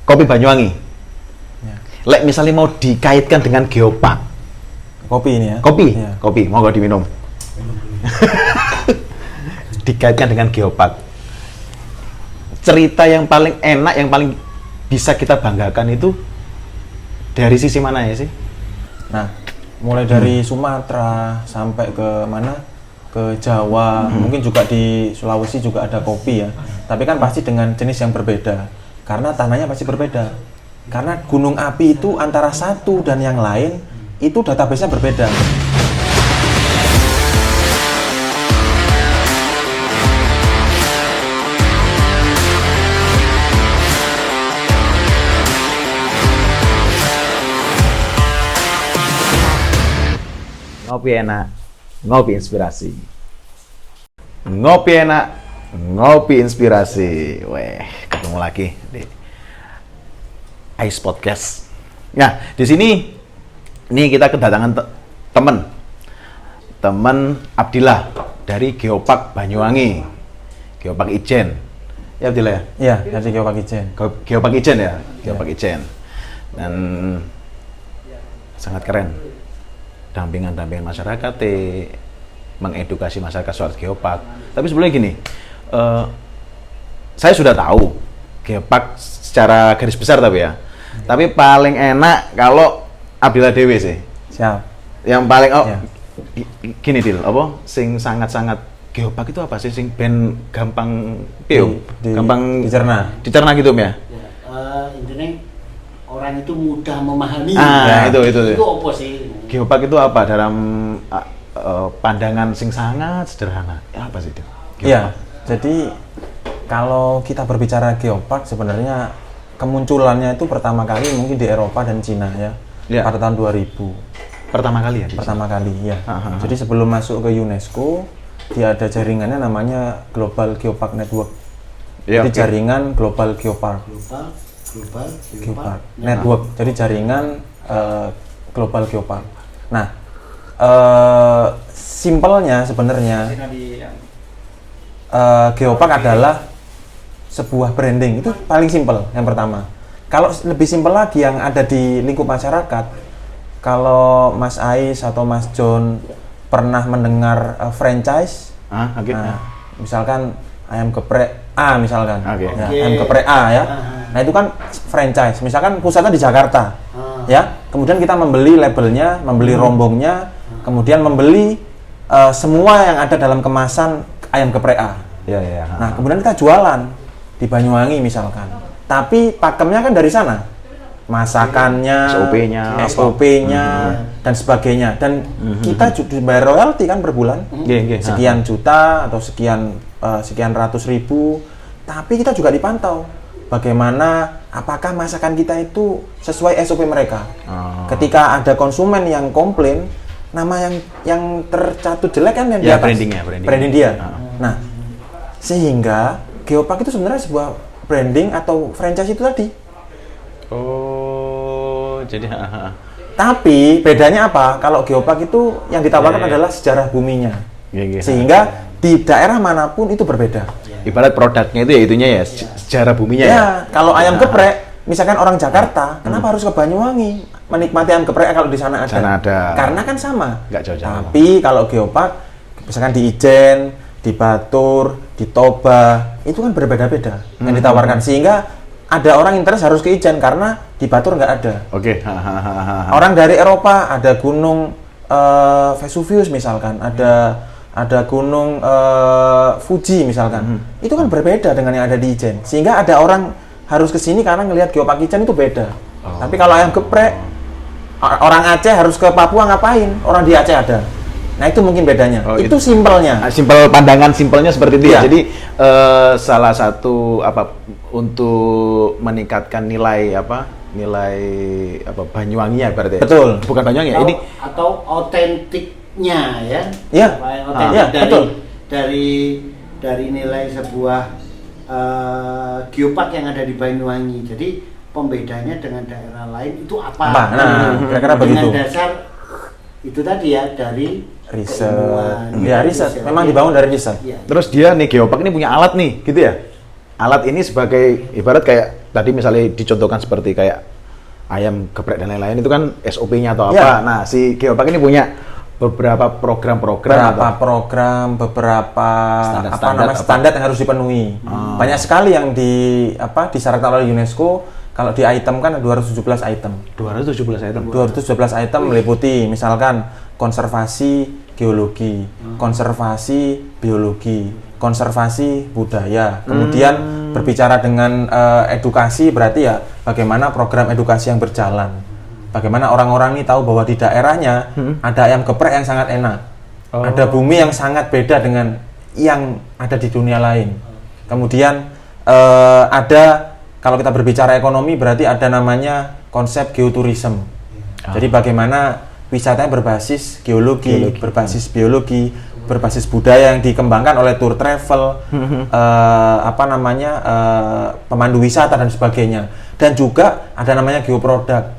kopi Banyuwangi. Ya. Lek misalnya mau dikaitkan dengan geopark. Kopi ini ya. Kopi, mau diminum. Dikaitkan dengan geopark. Cerita yang paling enak, yang paling bisa kita banggakan itu dari sisi mana ya sih? Nah, mulai dari Sumatera sampai ke mana? Ke Jawa, mungkin juga di Sulawesi juga ada kopi ya. Tapi kan pasti dengan jenis yang berbeda. Karena tanahnya pasti berbeda. Karena gunung api itu antara satu dan yang lain itu database-nya berbeda. Ngopi enak, ngopi inspirasi. Ngopi enak, ngopi inspirasi. Weh, ketemu lagi di Ice Podcast. Nah, di sini kita kedatangan teman Abdillah dari Geopark Banyuwangi, Geopark Ijen. Ya Abdillah ya? Iya, dari Geopark Ijen. Geopark Ijen ya, Geopark Ijen. Dan sangat keren. Dampingan masyarakat, mengedukasi masyarakat soal geopark. Tapi sebenarnya gini, saya sudah tahu geopark secara garis besar tapi ya. Tapi paling enak kalau Abdillah Dewi sih. Siap. Yang paling gini Dil, apa? Sing sangat-sangat geopark itu apa sih? Sing ben gampang gampang dicerna gitu ya. Intinya orang itu mudah memahami. Itu apa sih? Geopark itu apa dalam pandangan sing sangat sederhana? Ya, apa sih itu? Iya. Jadi kalau kita berbicara geopark sebenarnya kemunculannya itu pertama kali mungkin di Eropa dan Cina ya. Pada tahun 2000. Pertama kali ya? Pertama kali ya. Jadi sebelum masuk ke UNESCO, dia ada jaringannya namanya Global Geopark Network. Jadi jaringan Global Geopark. Geopark Network. Jadi jaringan Global Geopark. Nah, simpelnya sebenarnya geopark adalah sebuah branding. Itu paling simpel yang pertama. Kalau lebih simpel lagi yang ada di lingkup masyarakat, kalau Mas Ais atau Mas John pernah mendengar franchise, misalkan ayam geprek A misalkan, ayam geprek A ya. Nah itu kan franchise. Misalkan pusatnya di Jakarta, ya. Kemudian kita membeli labelnya, membeli rombongnya, kemudian membeli semua yang ada dalam kemasan ayam geprek A. Nah kemudian kita jualan di Banyuwangi misalkan. Tapi pakemnya kan dari sana, masakannya, SOP-nya, dan sebagainya. Dan kita dibayar royalti kan per bulan, sekian juta atau sekian ratus ribu. Tapi kita juga dipantau. Bagaimana, apakah masakan kita itu sesuai SOP mereka? Ketika ada konsumen yang komplain, nama yang tercatut jelek kan yang di atas. Branding dia. Nah, sehingga Geopark itu sebenarnya sebuah branding atau franchise itu tadi. Jadi Tapi bedanya apa? Kalau Geopark itu yang ditawarkan adalah sejarah buminya. Sehingga di daerah manapun itu berbeda. Ibarat produknya itu ya itunya ya sejarah buminya ya. Kalau ayam geprek, misalkan orang Jakarta, kenapa harus ke Banyuwangi menikmati ayam geprek kalau di sana ada? Karena kan sama. Nggak jauh-jauh. Tapi kalau Geopark, misalkan di Ijen, di Batur, di Toba, itu kan berbeda-beda yang ditawarkan. Sehingga ada orang interest harus ke Ijen karena di Batur nggak ada. Orang dari Eropa ada gunung Vesuvius misalkan, ada gunung Fuji misalkan. Itu kan berbeda dengan yang ada di Ijen. Sehingga ada orang harus ke sini karena ngelihat Geopark Ijen itu beda. Tapi kalau ayam geprek, orang Aceh harus ke Papua ngapain? Orang di Aceh ada. Nah itu mungkin bedanya. Itu simpelnya. Simpel pandangan simpelnya seperti itu ya. Jadi salah satu untuk meningkatkan nilai Banyuwangi ya berarti. Betul. Bukan Banyuwangi ya. Ini atau otentiknya ya. Iya. Dari nilai sebuah geopark yang ada di Banyuwangi. Jadi pembedanya dengan daerah lain itu apa? Nah, kira-kira begitu. Dengan dasar itu tadi ya dari riset. Ya riset. Memang dibangun dari riset. Terus dia nih Geopark ini punya alat nih, gitu ya. Alat ini sebagai ibarat kayak tadi misalnya dicontohkan seperti kayak ayam geprek dan lain-lain itu kan SOP-nya atau Ya. apa. Nah, si Geopark ini punya beberapa program-program beberapa Standar-standar standar yang harus dipenuhi. Banyak sekali yang disyaratkan oleh UNESCO. Kalau di item kan 217 item. 217 item. 217 item meliputi misalkan konservasi geologi, konservasi biologi, konservasi budaya. Kemudian berbicara dengan edukasi berarti ya bagaimana program edukasi yang berjalan. Bagaimana orang-orang ini tahu bahwa di daerahnya ada ayam geprek yang sangat enak. Ada bumi yang sangat beda dengan yang ada di dunia lain. Kemudian ada, kalau kita berbicara ekonomi berarti ada namanya konsep geoturism. Jadi bagaimana wisatanya berbasis geologi, berbasis biologi, berbasis budaya yang dikembangkan oleh tour travel, pemandu wisata dan sebagainya. Dan juga ada namanya geoproduk.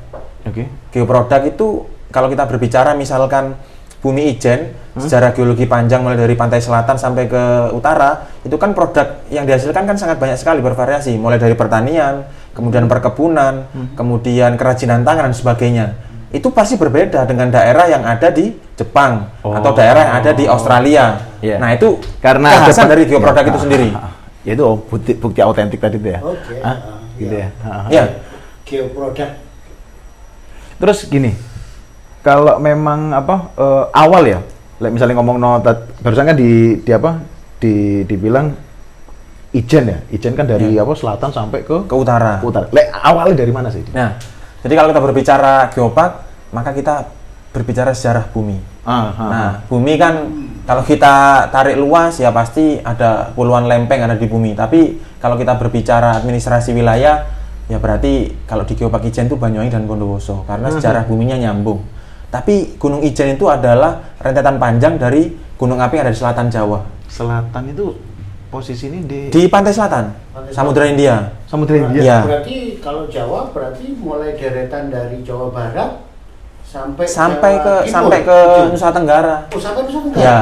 Geoproduk itu kalau kita berbicara misalkan Bumi Ijen, sejarah geologi panjang mulai dari pantai selatan sampai ke utara, itu kan produk yang dihasilkan kan sangat banyak sekali, bervariasi, mulai dari pertanian, kemudian perkebunan, kemudian kerajinan tangan dan sebagainya. Itu pasti berbeda dengan daerah yang ada di Jepang atau daerah yang ada di Australia. Yeah. Nah, itu Karena kekhasan dari geoproduk itu sendiri. Ya itu bukti autentik tadi itu ya. Oke. Gitu ya. Ya. Geoproduk. Terus gini, kalau memang awal ya, misalnya ngomong barusan kan dibilang Ijen ya, Ijen kan dari selatan sampai ke Utara. utara. Awalnya dari mana sih? Nah, jadi kalau kita berbicara geopark, maka kita berbicara sejarah bumi. Nah, bumi kan kalau kita tarik luas ya pasti ada puluhan lempeng ada di bumi. Tapi kalau kita berbicara administrasi wilayah, ya berarti kalau di Geopark Ijen itu Banyuwangi dan Bondowoso karena sejarah buminya nyambung. Tapi Gunung Ijen itu adalah rentetan panjang dari gunung api yang ada di selatan Jawa. Selatan itu posisi ini Di pantai selatan, Samudra India. Samudra India. Iya. Berarti kalau Jawa berarti mulai deretan dari Jawa Barat sampai ke Nusa Tenggara. Sampai Nusa Tenggara. Ya.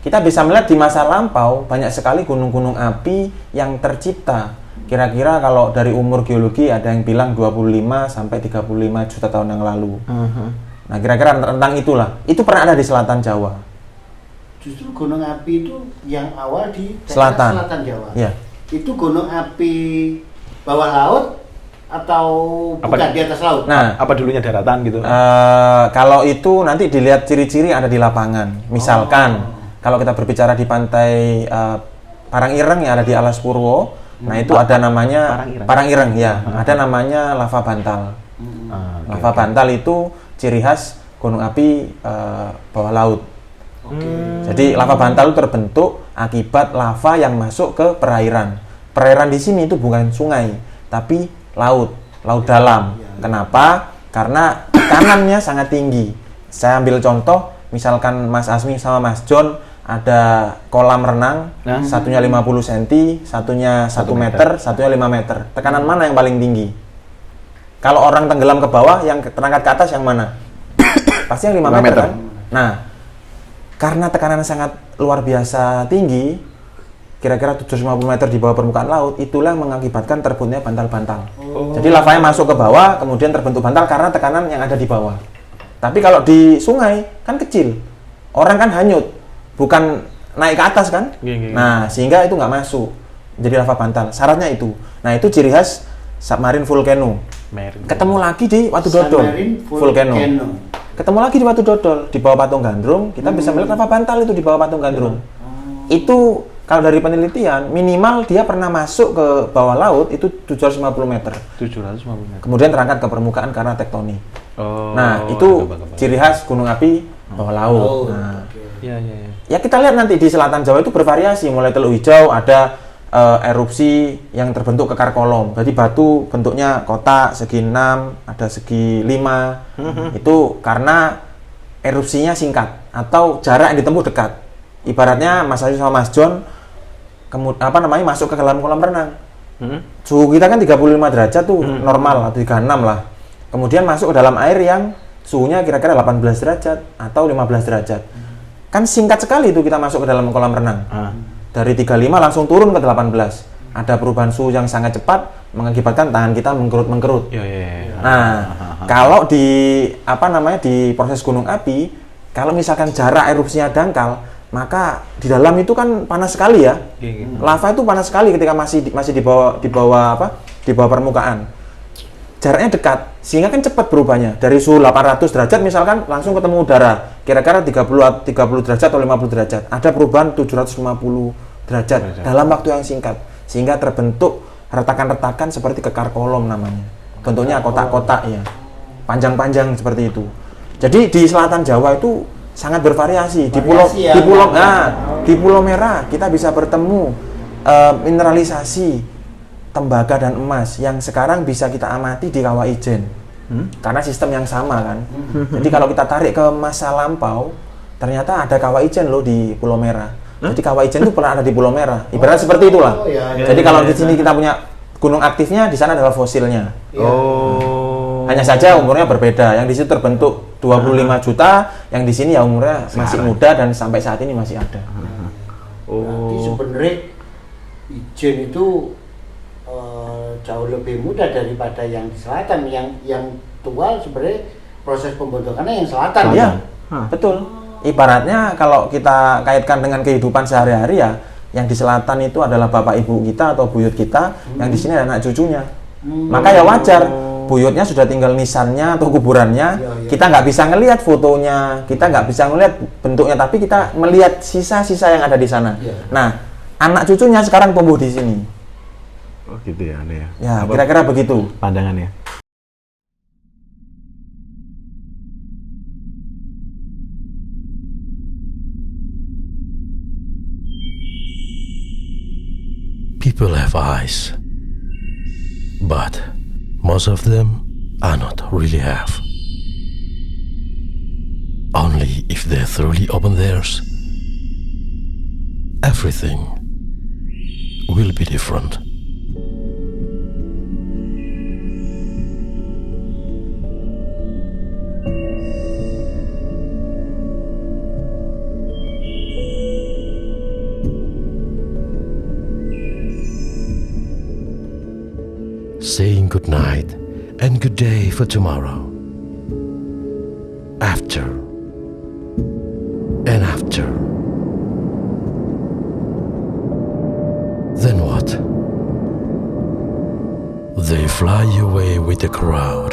Kita bisa melihat di masa lampau banyak sekali gunung-gunung api yang tercipta. Kira-kira kalau dari umur geologi ada yang bilang 25 sampai 35 juta tahun yang lalu. Nah, kira-kira tentang itulah. Itu pernah ada di selatan Jawa. Justru gunung api itu yang awal di Selatan Jawa. Ya. Itu gunung api bawah laut atau bukan di atas laut? Nah, apa dulunya daratan gitu? kalau itu nanti dilihat ciri-ciri ada di lapangan. Misalkan kalau kita berbicara di pantai Parangireng yang ada di Alas Purwo, nah itu ada namanya Parangireng ya, ada namanya lava bantal. Lava bantal itu ciri khas gunung api bawah laut. Jadi lava bantal itu terbentuk akibat lava yang masuk ke perairan. Perairan di sini itu bukan sungai, tapi laut dalam. Kenapa? Karena tekanannya sangat tinggi. Saya ambil contoh, misalkan Mas Asmi sama Mas John ada kolam renang, satunya 50 cm, satunya 1 meter, satunya 5 meter. Tekanan mana yang paling tinggi? Kalau orang tenggelam ke bawah, yang terangkat ke atas yang mana? Pasti yang 5 meter kan? Nah, karena tekanan sangat luar biasa tinggi, kira-kira 750 meter di bawah permukaan laut, itulah yang mengakibatkan terbentuknya bantal-bantal. Jadi lavanya masuk ke bawah, kemudian terbentuk bantal karena tekanan yang ada di bawah. Tapi kalau di sungai, kan kecil. Orang kan hanyut, bukan naik ke atas kan? Nah, sehingga itu nggak masuk. Jadi lava bantal. Syaratnya itu. Nah, itu ciri khas submarine volcano. Ketemu lagi di Watu Dodol. Volcano. Ketemu lagi di Watu Dodol. Di bawah Patung Gandrung, kita bisa melihat lava bantal itu di bawah Patung Gandrung. Itu kalau dari penelitian, minimal dia pernah masuk ke bawah laut itu 750 meter. 750 meter. Kemudian terangkat ke permukaan karena tektonik. Nah, itu ciri khas gunung api bawah laut. Nah, ya kita lihat nanti di selatan Jawa itu bervariasi, mulai Teluk Hijau ada erupsi yang terbentuk kekar kolom. Jadi batu bentuknya kotak segi 6, ada segi 5. Itu karena erupsinya singkat atau jarak yang ditempuh dekat. Ibaratnya Mas Ayu sama Mas John masuk ke dalam kolam renang. Suhu kita kan 35 derajat tuh normal atau 36 lah. Kemudian masuk ke dalam air yang suhunya kira-kira 18 derajat atau 15 derajat. Kan singkat sekali itu kita masuk ke dalam kolam renang. Dari 35 langsung turun ke 18. ada perubahan suhu yang sangat cepat mengakibatkan tangan kita mengkerut-mengkerut. Nah, kalau di proses gunung api, kalau misalkan jarak erupsinya dangkal, maka di dalam itu kan panas sekali ya. Lava itu panas sekali ketika masih di bawah permukaan. Jaraknya dekat, sehingga kan cepat berubahnya. Dari suhu 800 derajat misalkan langsung ketemu udara, kira-kira 30 derajat atau 50 derajat. Ada perubahan 750 derajat dalam waktu yang singkat, sehingga terbentuk retakan-retakan seperti kekar kolom namanya. Bentuknya kotak-kotak ya, panjang-panjang seperti itu. Jadi di selatan Jawa itu sangat bervariasi. Di Pulau Merah kita bisa bertemu mineralisasi tembaga dan emas yang sekarang bisa kita amati di Kawah Ijen. Karena sistem yang sama kan. Jadi kalau kita tarik ke masa lampau, ternyata ada Kawah Ijen loh di Pulau Merah. Jadi Kawah Ijen itu pernah ada di Pulau Merah. Ibarat seperti itulah. Jadi kalau di sini kita punya gunung aktifnya, di sana adalah fosilnya. Hanya saja umurnya berbeda. Yang di situ terbentuk 25 juta, yang di sini ya umurnya masih muda dan sampai saat ini masih ada. Berarti sebenarnya Ijen itu jauh lebih mudah daripada yang di selatan. Yang tua sebenarnya proses pembentukannya yang selatan. Iya, betul. Ibaratnya kalau kita kaitkan dengan kehidupan sehari-hari ya, yang di selatan itu adalah bapak ibu kita atau buyut kita, yang di sini adalah anak cucunya. Maka ya wajar, buyutnya sudah tinggal nisannya atau kuburannya, kita nggak bisa ngelihat fotonya, kita nggak bisa ngelihat bentuknya, tapi kita melihat sisa-sisa yang ada di sana. Nah, anak cucunya sekarang tumbuh di sini. Oh gitu ya, aneh ya. Ya, kira-kira begitu pandangannya. People have eyes, but most of them are not really have. Only if they truly open theirs, everything will be different. Saying good night and good day for tomorrow. After and after. Then what? They fly away with the crowd.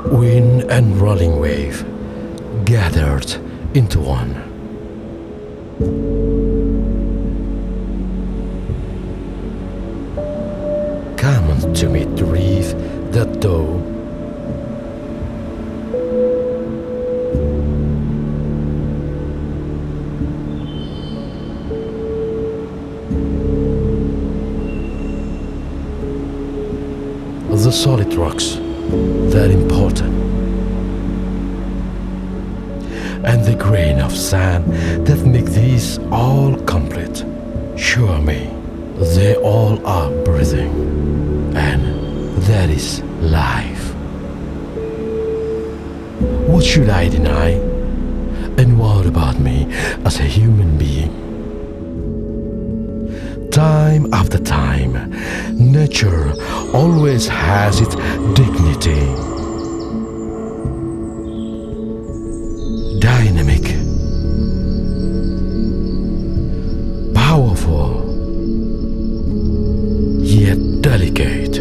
Wind and rolling wave gathered into one. Come to meet the reef that though the solid rocks that important, and the grain of sand that make these all complete. Sure me, they all are breathing, and that is life. What should I deny? And what about me as a human being? Time after time, nature always has its dignity. Dynamic, powerful, yet delicate.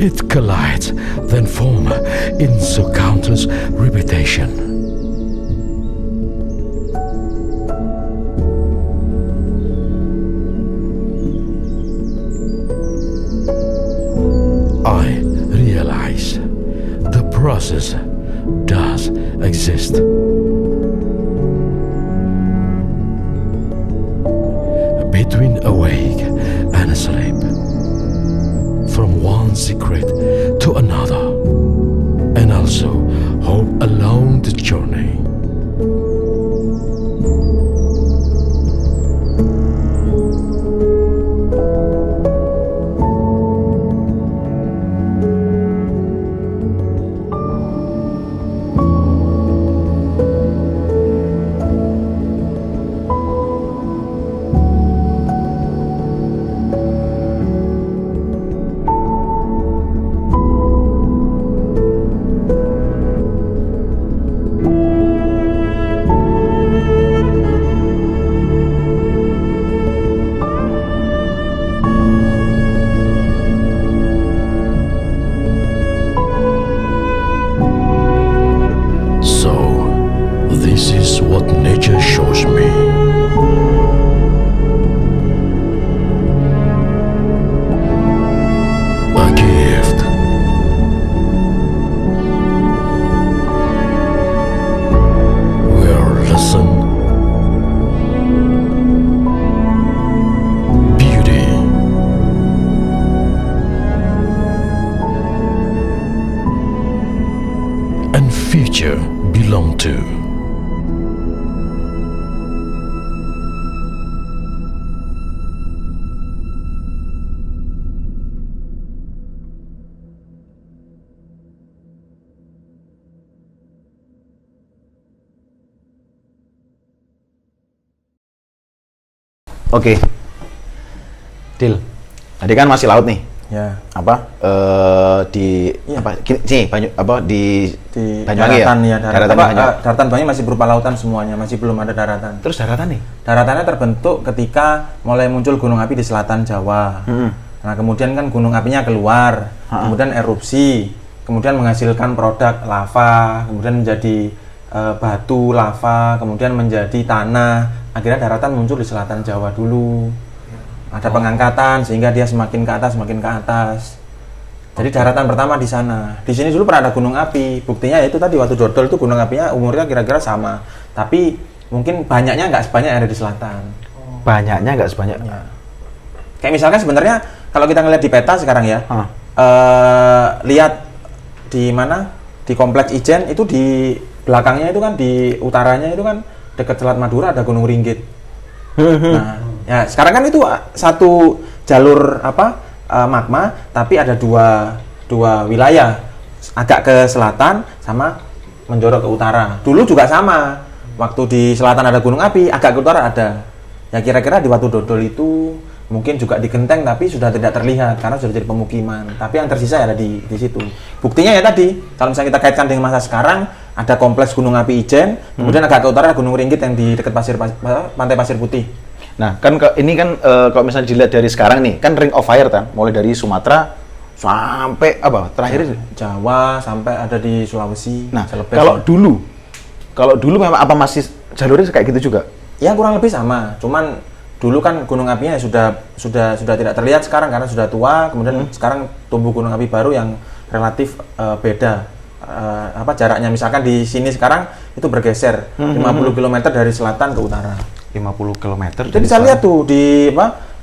It collides, then form into countless repetition. I realize the process does exist. Between awake and asleep, from one secret to another, and also hope along the journey. belong to. Oke. Deal. Tadi kan masih laut nih. Ya. Apa? Di Iya. apa? Sini di Banyuwangi daratan ya. Daratan, Banyuwangi. daratan Banyuwangi masih berupa lautan semuanya, masih belum ada daratan. Terus daratan nih. Daratannya terbentuk ketika mulai muncul gunung api di selatan Jawa. Nah, kemudian kan gunung apinya keluar, kemudian erupsi, kemudian menghasilkan produk lava, kemudian menjadi batu lava, kemudian menjadi tanah. Akhirnya daratan muncul di selatan Jawa dulu. Ada pengangkatan sehingga dia semakin ke atas, semakin ke atas. Jadi daratan pertama di sana. Di sini dulu pernah ada gunung api. Buktinya yaitu tadi waktu dodol itu gunung apinya umurnya kira-kira sama. Tapi mungkin banyaknya nggak sebanyak yang ada di selatan. Banyaknya nggak sebanyak. Kayak misalkan sebenarnya kalau kita ngeliat di peta sekarang ya, lihat di mana di kompleks Ijen itu di belakangnya itu kan di utaranya itu kan dekat Selat Madura ada Gunung Ringgit. Nah, ya sekarang kan itu satu jalur magma, tapi ada dua wilayah, agak ke selatan sama menjorok ke utara. Dulu juga sama, waktu di selatan ada gunung api, agak ke utara ada. Ya kira-kira di Watu Dodol itu mungkin juga di genteng tapi sudah tidak terlihat karena sudah jadi pemukiman. Tapi yang tersisa ya ada di situ. Buktinya ya tadi, kalau misalnya kita kaitkan dengan masa sekarang, ada kompleks Gunung Api Ijen, kemudian agak ke utara ada Gunung Ringgit yang di dekat Pantai Pasir Putih. Nah, kan ini kan kalau misalnya dilihat dari sekarang nih, kan Ring of Fire kan, mulai dari Sumatera sampai apa? Terakhir Jawa sampai ada di Sulawesi. Nah, Celebes. kalau dulu memang apa masih jalurnya kayak gitu juga? Ya kurang lebih sama, cuman dulu kan gunung apinya sudah tidak terlihat sekarang karena sudah tua, kemudian sekarang tumbuh gunung api baru yang relatif beda. Jaraknya misalkan di sini sekarang itu bergeser 50 km dari selatan ke utara. 50 km. Jadi bisa lihat tuh di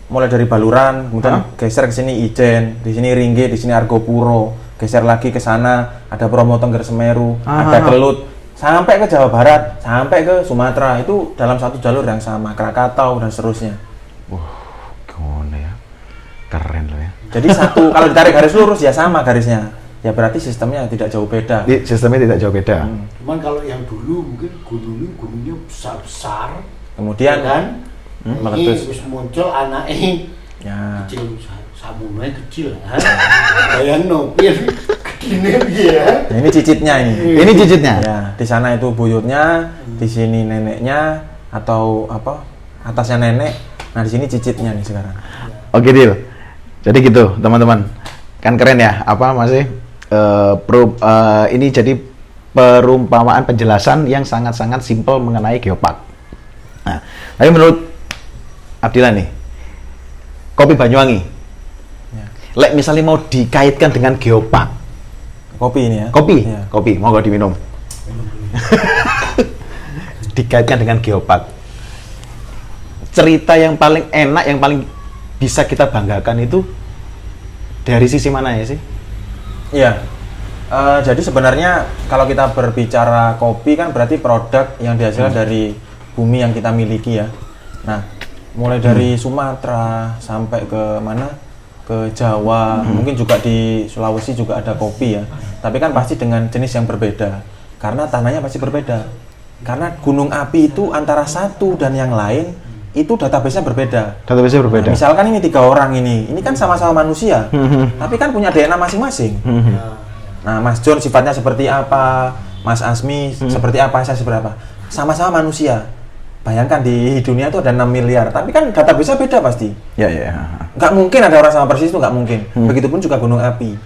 mulai dari Baluran, kemudian geser ke sini Ijen, di sini Ringgit, di sini Argopuro, geser lagi ke sana ada Bromo Tengger Semeru, ada Kelut, sampai ke Jawa Barat, sampai ke Sumatera, itu dalam satu jalur yang sama, Krakatau dan seterusnya. Gimana ya? Keren loh ya. Jadi satu kalau ditarik garis lurus ya sama garisnya. Ya berarti sistemnya tidak jauh beda. Sistemnya tidak jauh beda. Cuman kalau yang dulu mungkin gunungnya besar-besar. Kemudian kan meletus. Terus muncul anaknya Ya. kecil, samunanya kecil kan. Bayang nopir gede ya. Nah, ini cicitnya ini. Ini cicitnya. Ya, di sana itu buyutnya, di sini neneknya atau atasnya nenek. Nah, di sini cicitnya nih sekarang. Oke, deal. Jadi gitu, teman-teman. Kan keren ya, masih ini jadi perumpamaan penjelasan yang sangat-sangat simpel mengenai geopark. Nah, tapi menurut Abdillah nih, kopi Banyuwangi, lek misalnya mau dikaitkan dengan geopark, Kopi ini ya? kopi, mau gak diminum? Dikaitkan dengan geopark, cerita yang paling enak, yang paling bisa kita banggakan itu dari sisi mana ya sih? Iya. Jadi sebenarnya kalau kita berbicara kopi kan berarti produk yang dihasilkan dari bumi yang kita miliki ya. Nah, mulai dari Sumatera sampai ke mana? Ke Jawa, mungkin juga di Sulawesi juga ada kopi ya. Tapi kan pasti dengan jenis yang berbeda. Karena tanahnya pasti berbeda. Karena gunung api itu antara satu dan yang lain itu database-nya berbeda. Database-nya berbeda. Nah, misalkan ini 3 orang ini kan sama-sama manusia, tapi kan punya DNA masing-masing. Nah, Mas John sifatnya seperti apa, Mas Asmi seperti apa, saya seperti apa. Sama-sama manusia. Bayangkan di dunia itu ada 6 miliar, tapi kan database-nya beda pasti. Ya. Nggak mungkin ada orang sama persis itu, nggak mungkin. Begitupun juga gunung api.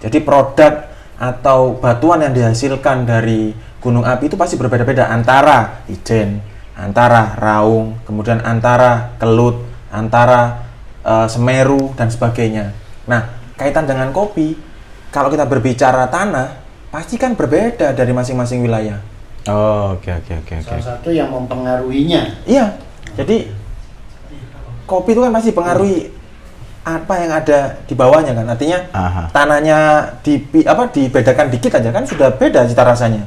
Jadi produk atau batuan yang dihasilkan dari gunung api itu pasti berbeda-beda antara Ijen, antara Raung, kemudian antara Kelut, antara Semeru dan sebagainya. Nah, kaitan dengan kopi, kalau kita berbicara tanah, pasti kan berbeda dari masing-masing wilayah. Oh, oke. Salah satu yang mempengaruhinya. Iya. Jadi kopi itu kan pasti pengaruhi apa yang ada di bawahnya kan. Artinya tanahnya dibedakan dikit aja kan sudah beda cita rasanya.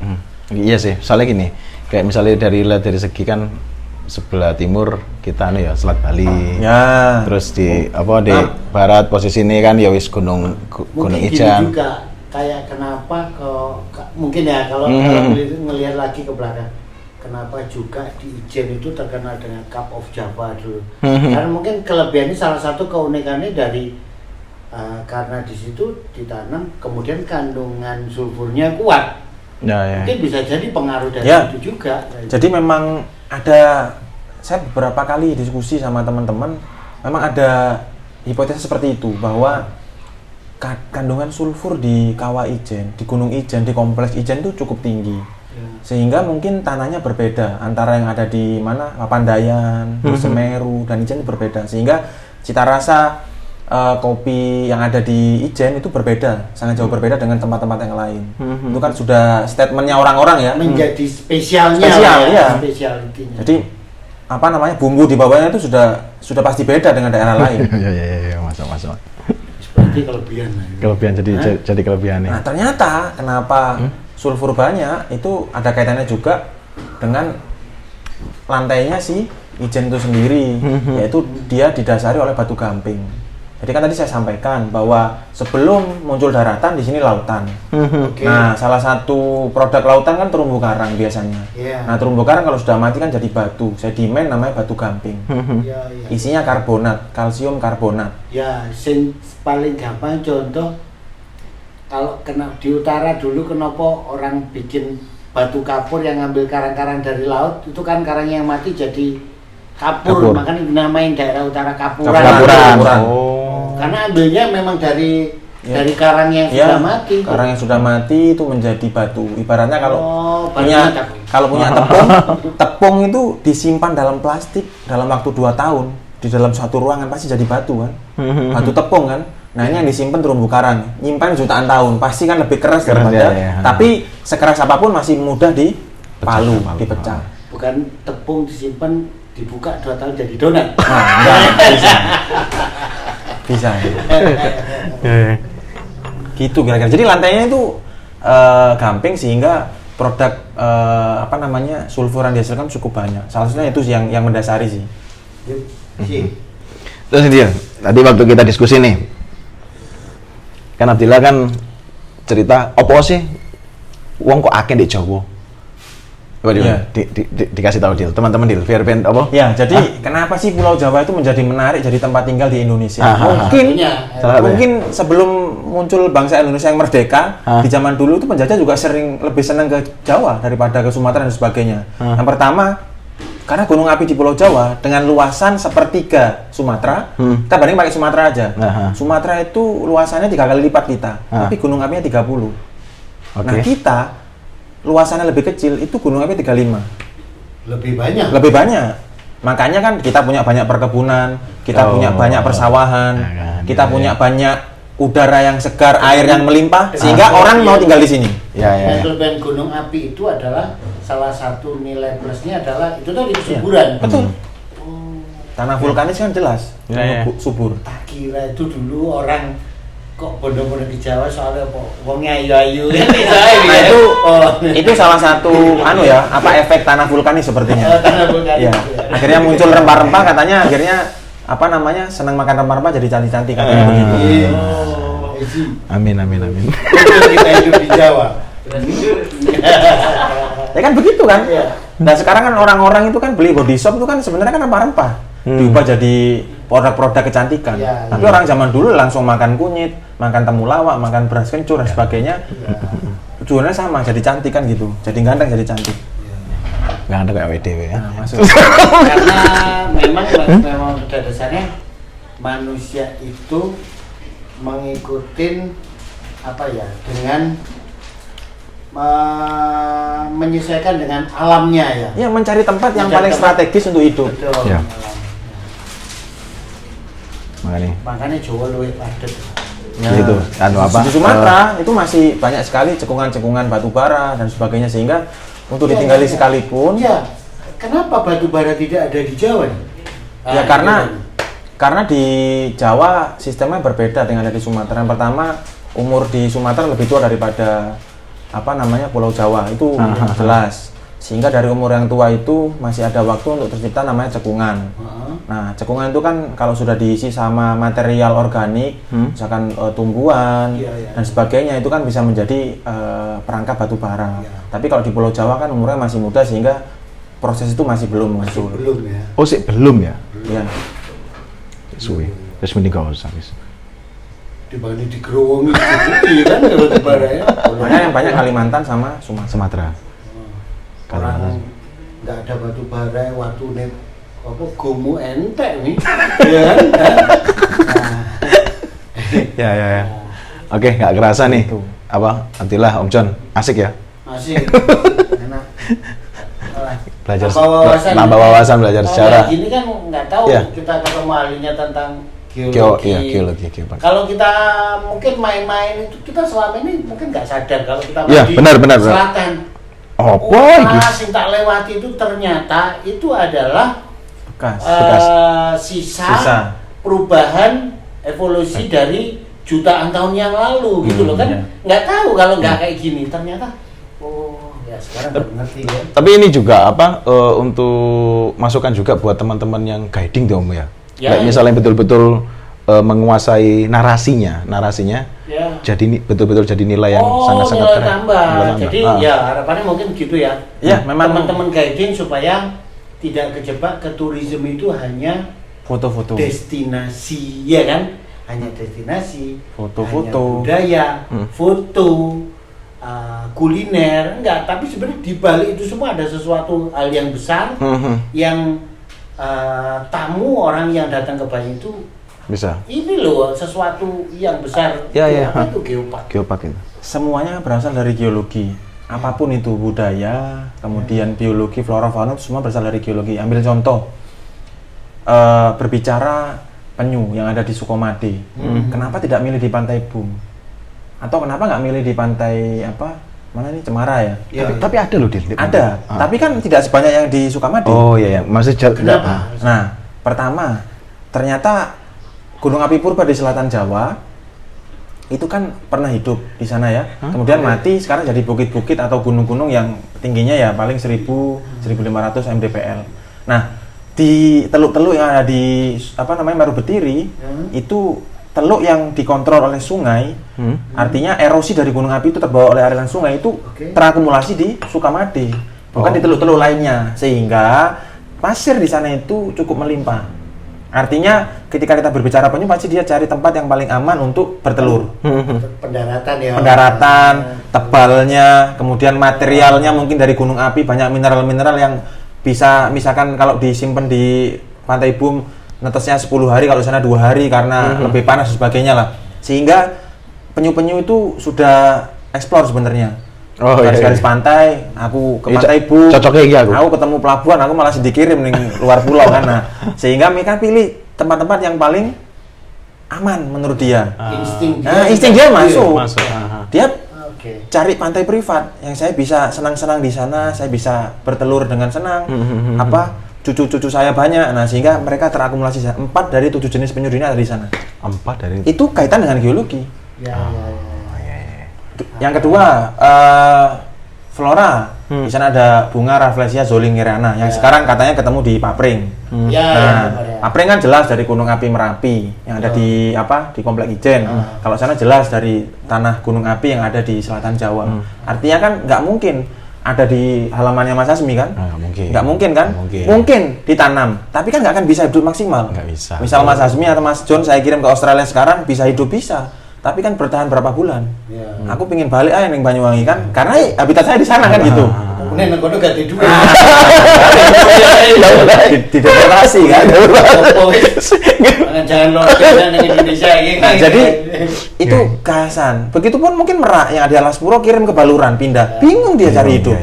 Iya sih, soalnya gini, kayak misalnya dari segi kan sebelah timur kita nih ya Selat Bali. Ya. Terus di barat posisi ini kan ya wis Gunung Mungkin gini Ijen. juga kayak kenapa mungkin ya kalau ngelihat lagi ke belakang, kenapa juga di Ijen itu terkenal dengan Cup of Java dulu. Karena mungkin kelebihannya salah satu keunikannya dari karena di situ ditanam kemudian kandungan sulfurnya kuat. Ya. Mungkin bisa jadi pengaruh dari itu juga. Jadi memang ada, saya beberapa kali diskusi sama teman-teman, memang ada hipotesis seperti itu bahwa kandungan sulfur di Kawah Ijen, di Gunung Ijen, di kompleks Ijen itu cukup tinggi. Sehingga mungkin tanahnya berbeda antara yang ada di mana Papandayan, Semeru dan Ijen itu berbeda. Sehingga cita rasa kopi yang ada di Ijen itu berbeda, sangat jauh berbeda dengan tempat-tempat yang lain. Itu kan sudah statementnya orang-orang ya. Menjadi spesialnya. Spesialitinya. Jadi apa namanya bumbu di bawahnya itu sudah pasti beda dengan daerah lain. Iya, masuk. Seperti kelebihan. Kelebihan jadi kelebihan nih. Nah ternyata kenapa sulfur banyak itu ada kaitannya juga dengan lantainya si Ijen itu sendiri, yaitu dia didasari oleh batu gamping. Jadi kan tadi saya sampaikan bahwa sebelum muncul daratan di sini lautan. Okay. Nah, salah satu produk lautan kan terumbu karang biasanya. Yeah. Nah, terumbu karang kalau sudah mati kan jadi batu, sedimen namanya batu gamping. Yeah. Isinya karbonat, kalsium karbonat. Ya, paling gampang contoh kalau kena di utara dulu kenapa orang bikin batu kapur yang ngambil karang-karang dari laut itu kan karangnya yang mati jadi kapur. Makanya dinamain daerah utara kapuran. Karena ambilnya memang dari karang yang sudah mati. Karang yang sudah mati itu menjadi batu. Ibaratnya kalau punya tepung itu disimpan dalam plastik dalam waktu 2 tahun di dalam satu ruangan pasti jadi batu kan. Batu tepung kan. Nah, ini yang disimpan terumbu karang, nyimpan jutaan tahun, pasti kan lebih keras daripada. Tapi sekeras apapun masih mudah dipalu, dipecah. Bukan tepung disimpan dibuka 2 tahun jadi donat. Bisa. Gitu kira-kira. Jadi lantainya itu gamping sehingga produk sulfur yang dihasilkan cukup banyak. Salah satunya itu yang mendasari sih. Terus dia tadi waktu kita diskusi nih, kan Abdillah kan cerita opo sih wong kok akeh di Jawa. Coba dikasih tahu Dil, teman-teman Dil, biar apa? Ya, jadi kenapa sih Pulau Jawa itu menjadi menarik jadi tempat tinggal di Indonesia? Mungkin sebelum muncul bangsa Indonesia yang merdeka, di zaman dulu itu penjajah juga lebih senang ke Jawa daripada ke Sumatera dan sebagainya. Yang pertama, karena gunung api di Pulau Jawa dengan luasan sepertiga Sumatera, kita banding pakai Sumatera aja. Sumatera itu luasannya 3 kali lipat kita, tapi gunung apinya 30. Nah, kita luasannya lebih kecil, itu gunung api 35. Lebih banyak. Makanya kan kita punya banyak perkebunan, kita punya banyak persawahan, kita punya banyak udara yang segar, air yang melimpah, sehingga orang mau tinggal di sini. Kelebihan gunung api itu adalah salah satu nilai plusnya adalah itu tadi kesuburan. Betul. Tanah vulkanis kan jelas, subur. Tak kira itu dulu orang kok bondo-bondo di Jawa soalnya wongnya ayu-ayu ya. Nah itu salah satu efek tanah vulkanis sepertinya. Tanah vulkanis. Ya. Akhirnya muncul rempah-rempah, katanya akhirnya senang makan rempah-rempah jadi cantik-cantik katanya begitu. Amin. Kita hidup di Jawa. Ya kan begitu kan? Nah, sekarang kan orang-orang itu kan beli body shop itu kan sebenarnya kan rempah-rempah. Diubah jadi produk-produk kecantikan. Tapi orang zaman dulu langsung makan kunyit, makan temulawak, makan beras kencur dan sebagainya. Tujuannya sama, jadi cantik kan gitu. Jadi ganteng, jadi cantik. Ganteng kayak WDW ya. Nah, karena memang pada dasarnya manusia itu mengikutin dengan menyesuaikan dengan alamnya ya. Ya, mencari tempat yang paling strategis untuk hidup. Betul. Ya. Makanya Jawa luwih padat. Ya. Gitu. Di Sumatera itu masih banyak sekali cekungan-cekungan batu bara dan sebagainya, sehingga untuk ditinggali sekalipun. Ya. Kenapa batu bara tidak ada di Jawa? Ya karena di Jawa sistemnya berbeda dengan di Sumatera. Yang pertama, umur di Sumatera lebih tua daripada Pulau Jawa itu jelas. Sehingga dari umur yang tua itu masih ada waktu untuk tercipta namanya cekungan. Nah, cekungan itu kan kalau sudah diisi sama material organik, misalkan tumbuhan dan sebagainya, itu kan bisa menjadi perangkap batu bara. Tapi kalau di Pulau Jawa kan umurnya masih muda sehingga proses itu masih belum muncul. Belum ya. Oh, sih belum ya? Ya. Suwe. Terus mending gak usah wis. Dibanding digerowongi gitu kan ya batu bara ya. Makanya yang banyak Kalimantan sama Sumatera. Orang nggak ada batu bara waktu nih apa gomu entek nih ya kan. Ya. Oke, nggak kerasa nih. Apa? Nantilah Om John. Asik ya? Masih enak. Belajar wawasan, nambah wawasan, belajar sejarah. Gini kan nggak tahu Ya. kita ketemu ahlinya tentang geologi. Geologi. Kalau kita mungkin main-main itu kita selama ini mungkin nggak sadar kalau kita Ya, di benar. selatan. Apa iki? Yang tak lewati itu ternyata itu adalah bekas. sisa perubahan evolusi dari jutaan tahun yang lalu gitu loh kan. Nggak tahu kalau nggak kayak gini ternyata. Oh ya sekarang baru ngerti ya. Tapi ini juga untuk masukan juga buat teman-teman yang guiding tuh Om ya. Ya. Kayak misalnya betul-betul menguasai narasinya Ya. jadi betul-betul jadi nilai yang sangat-sangat nilai keren. tambah. Nilai tambah. Jadi ya harapannya mungkin gitu ya. Ya, memang Teman-teman guiding supaya tidak kejebak ke turisme itu hanya foto-foto. destinasi ya kan, hanya destinasi, Foto-foto. hanya budaya, foto, kuliner, enggak. Tapi sebenarnya di balik itu semua ada sesuatu hal yang besar yang tamu orang yang datang ke Bali itu Bisa. ini loh sesuatu yang besar. Ya. Apa itu geopark? Geopark itu. Semuanya berasal dari geologi. Apapun itu budaya, kemudian biologi, flora, fauna itu semua berasal dari geologi. Ambil contoh, berbicara penyu yang ada di Sukomade. Kenapa tidak milih di Pantai Bum? Atau kenapa nggak milih di pantai mana nih, Cemara ya? Tapi ada loh di Ada, tapi kan tidak sebanyak yang di Sukamade. Oh iya, maksudnya Kenapa? Nah, pertama, ternyata Gunung Api Purba di selatan Jawa itu kan pernah hidup di sana ya. Kemudian mati, sekarang jadi bukit-bukit atau gunung-gunung yang tingginya ya paling 1.000-1.500 mdpl. Nah, di teluk-teluk yang ada di Meru Betiri itu teluk yang dikontrol oleh sungai. Artinya erosi dari gunung api itu terbawa oleh aliran sungai itu terakumulasi di Sukamade, bukan di teluk-teluk lainnya, sehingga pasir di sana itu cukup melimpah. Artinya ketika kita berbicara penyu pasti dia cari tempat yang paling aman untuk bertelur. Pendaratan ya. Pendaratan, tebalnya, kemudian materialnya mungkin dari gunung api, banyak mineral-mineral yang bisa misalkan kalau disimpan di Pantai Bum netesnya 10 hari, kalau sana 2 hari karena lebih panas dan sebagainya lah. Sehingga penyu-penyu itu sudah eksplor sebenarnya. Garis-garis pantai, aku ke Pantai Bum, cocoknya iki aku ketemu pelabuhan, aku malah dikirim ning luar pulau kan. Nah, sehingga mereka pilih tempat-tempat yang paling aman menurut dia. Insting dia masuk. Dia cari pantai privat yang saya bisa senang-senang di sana, saya bisa bertelur dengan senang. Cucu-cucu saya banyak. Nah, sehingga mereka terakumulasi 4 dari 7 jenis penyu dunia ada di sana. 4 dari Itu kaitan dengan geologi. Ya. Yang kedua, flora. Di sana ada bunga Rafflesia zolingeriana yang sekarang katanya ketemu di Papring. Papring kan jelas dari Gunung Api Merapi yang ada di Komplek Ijen. Kalau sana jelas dari tanah gunung api yang ada di selatan Jawa. Artinya kan nggak mungkin ada di halamannya Mas Hasmi kan? Nggak mungkin kan? Mungkin ditanam, tapi kan nggak akan bisa hidup maksimal. Nggak bisa. Misal Mas Hasmi atau Mas John saya kirim ke Australia sekarang bisa hidup bisa. Tapi kan bertahan berapa bulan? Aku pingin balik aja ning Banyuwangi kan, karena habitat saya di sana kan gitu. Kemudian aku udah ganti duit. Dideportasi kan. Jangan lockdown di Indonesia ini. Nah, jadi itu khasan. Begitupun mungkin Merak yang ada Alas Puro kirim ke Baluran pindah. Bingung dia cari hidup.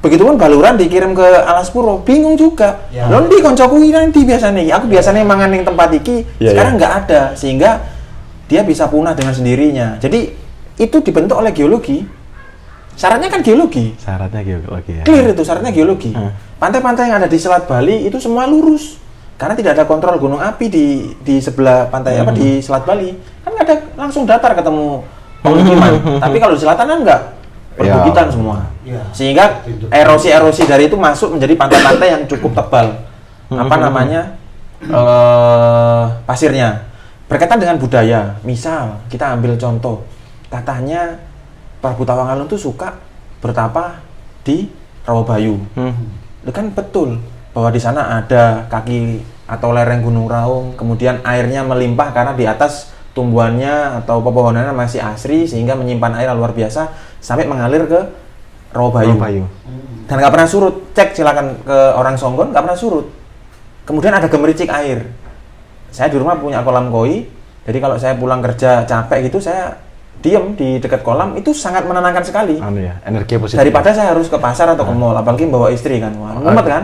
Begitupun Baluran dikirim ke Alas Puro, bingung juga. Lho ndi koncoku nanti biasanya aku biasanya mangan ning tempat iki, sekarang nggak ada sehingga dia bisa punah dengan sendirinya. Jadi itu dibentuk oleh geologi. Syaratnya kan geologi. Syaratnya geologi ya. Clear itu syaratnya geologi. Pantai-pantai yang ada di Selat Bali itu semua lurus. Karena tidak ada kontrol gunung api di sebelah pantai di Selat Bali. Kan ada langsung datar ketemu pemukiman. Tapi kalau di selatan kan enggak. perbukitan semua. Ya. Sehingga erosi-erosi dari itu masuk menjadi pantai-pantai yang cukup tebal. Apa namanya? Pasirnya. Berkaitan dengan budaya. Misal, kita ambil contoh. Katanya Prabu Tawangalun tuh suka bertapa di Rawabayu. Itu kan betul bahwa di sana ada kaki atau lereng Gunung Raung, kemudian airnya melimpah karena di atas tumbuhannya atau pepohonannya masih asri sehingga menyimpan air luar biasa sampai mengalir ke Rawabayu. Dan nggak pernah surut. Cek silakan ke orang Songgon, nggak pernah surut. Kemudian ada gemericik air. Saya di rumah punya kolam koi, jadi kalau saya pulang kerja capek gitu, saya diem di dekat kolam, itu sangat menenangkan sekali. Energi positif. Daripada saya harus ke pasar atau ke mall, apalagi bawa istri kan, wah, ngumet kan.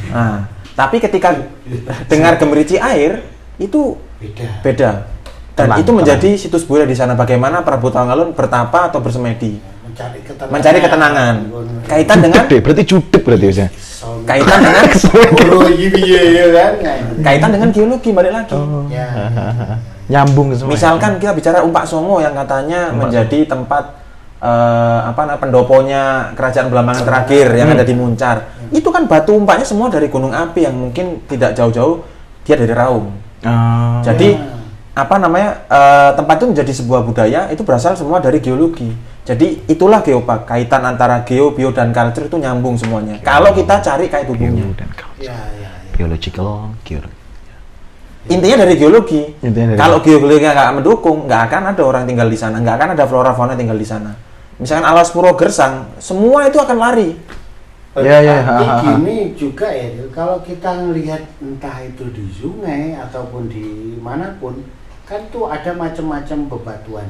Nah, tapi ketika dengar gemericik air, itu beda. Dan Tenang, itu menjadi situs budaya di sana. Bagaimana Prabu Tawangalun bertapa atau bersemedi, mencari ketenangan. Kaitan dengan berarti judek berarti ya. kaitan dengan kaitan dengan geologi balik lagi. Ya. Nyambung semua. Misalkan kita bicara Umpak Songo yang katanya menjadi tempat pendoponya kerajaan Belambangan terakhir yang ada di Muncar. Itu kan batu umpaknya semua dari gunung api yang mungkin tidak jauh-jauh dia dari Raung. Jadi tempat itu menjadi sebuah budaya itu berasal semua dari geologi. Jadi itulah geopark, kaitan antara geo, bio dan culture itu nyambung semuanya. Kalau kita cari kait hubungnya. Biological, geologi. Intinya dari geologi. Intinya dari- Kalau geologinya nggak mendukung, nggak akan ada orang tinggal di sana, nggak akan ada flora fauna tinggal di sana. Misalkan alas puro gersang, semua itu akan lari. Berarti gini juga ya, kalau kita ngelihat entah itu di sungai ataupun di manapun, kan tuh ada macam-macam bebatuan.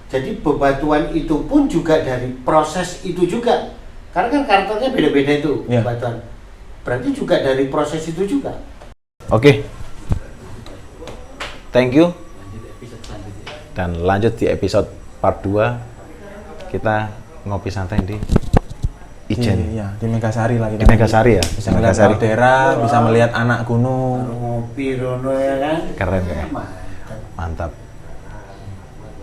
Jadi bebatuan itu pun juga dari proses itu juga. Karena kan karakternya beda-beda itu bebatuan. Berarti juga dari proses itu juga. Oke. Thank you. Dan lanjut di episode part 2. Kita ngopi santai di Ijen. Iya, di Megasari lah kita. Di Megasari ya? Bisa melihat kaldera, bisa melihat anak gunung. Ngopi Rono ya kan. Keren ya. Mantap.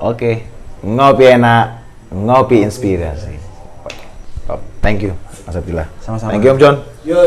Oke. Ngopi enak, ngopi inspirasi. Thank you, Mas Abdillah. Sama-sama. Thank you Om John. Yo.